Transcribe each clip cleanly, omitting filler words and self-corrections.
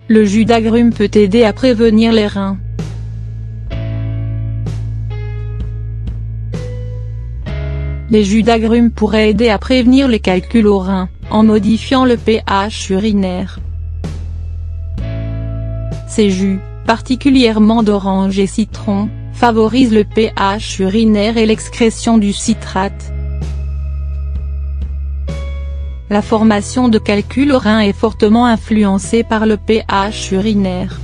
le jus d'agrumes peut aider à prévenir les reins. Les jus d'agrumes pourraient aider à prévenir les calculs aux reins, en modifiant le pH urinaire. Ces jus, particulièrement d'orange et citron, favorisent le pH urinaire et l'excrétion du citrate. La formation de calculs aux reins est fortement influencée par le pH urinaire.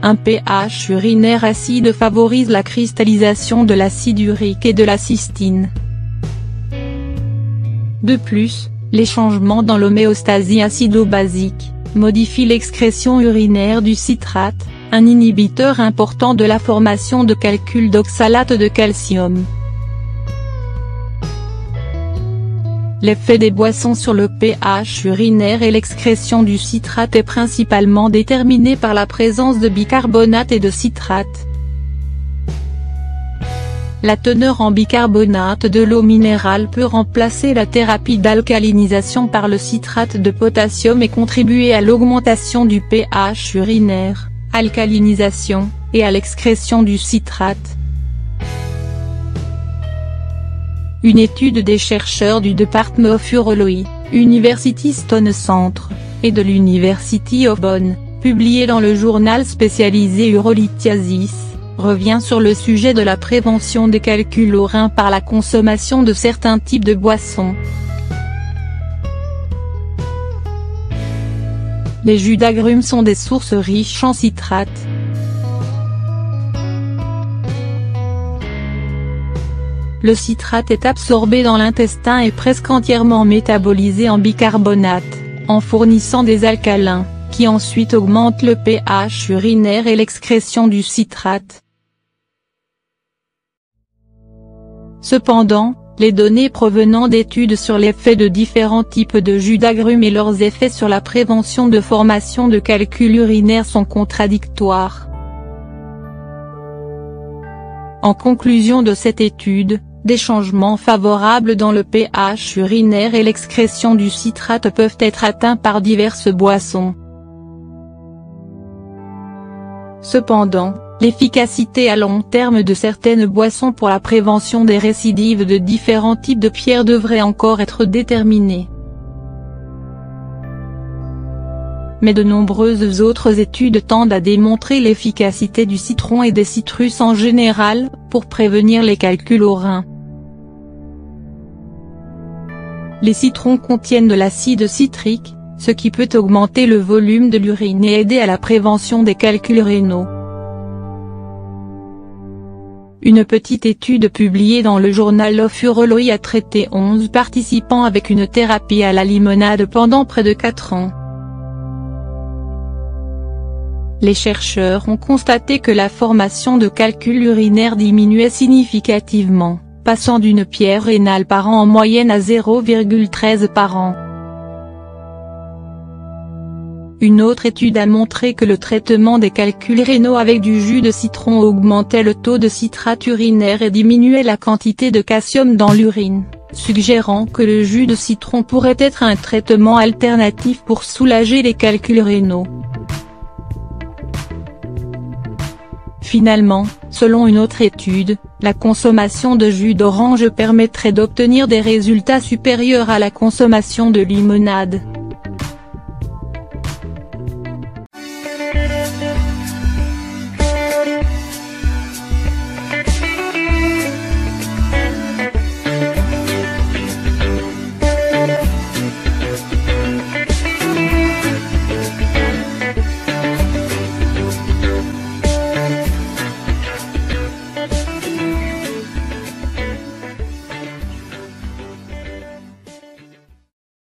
Un pH urinaire acide favorise la cristallisation de l'acide urique et de la cystine. De plus, les changements dans l'homéostasie acido-basique modifient l'excrétion urinaire du citrate, un inhibiteur important de la formation de calculs d'oxalate de calcium. L'effet des boissons sur le pH urinaire et l'excrétion du citrate est principalement déterminé par la présence de bicarbonate et de citrate. La teneur en bicarbonate de l'eau minérale peut remplacer la thérapie d'alcalinisation par le citrate de potassium et contribuer à l'augmentation du pH urinaire, alcalinisation, et à l'excrétion du citrate. Une étude des chercheurs du Department of Urology, University Stone Centre, et de l'University of Bonn, publiée dans le journal spécialisé Urolithiasis, revient sur le sujet de la prévention des calculs aux reins par la consommation de certains types de boissons. Les jus d'agrumes sont des sources riches en citrate. Le citrate est absorbé dans l'intestin et presque entièrement métabolisé en bicarbonate, en fournissant des alcalins, qui ensuite augmentent le pH urinaire et l'excrétion du citrate. Cependant, les données provenant d'études sur l'effet de différents types de jus d'agrumes et leurs effets sur la prévention de formation de calculs urinaires sont contradictoires. En conclusion de cette étude, des changements favorables dans le pH urinaire et l'excrétion du citrate peuvent être atteints par diverses boissons. Cependant, l'efficacité à long terme de certaines boissons pour la prévention des récidives de différents types de pierres devrait encore être déterminée. Mais de nombreuses autres études tendent à démontrer l'efficacité du citron et des citrus en général, pour prévenir les calculs aux reins. Les citrons contiennent de l'acide citrique, ce qui peut augmenter le volume de l'urine et aider à la prévention des calculs rénaux. Une petite étude publiée dans le Journal of Urology a traité 11 participants avec une thérapie à la limonade pendant près de 4 ans. Les chercheurs ont constaté que la formation de calculs urinaires diminuait significativement, passant d'une pierre rénale par an en moyenne à 0,13 par an. Une autre étude a montré que le traitement des calculs rénaux avec du jus de citron augmentait le taux de citrate urinaire et diminuait la quantité de calcium dans l'urine, suggérant que le jus de citron pourrait être un traitement alternatif pour soulager les calculs rénaux. Finalement, selon une autre étude, la consommation de jus d'orange permettrait d'obtenir des résultats supérieurs à la consommation de limonade.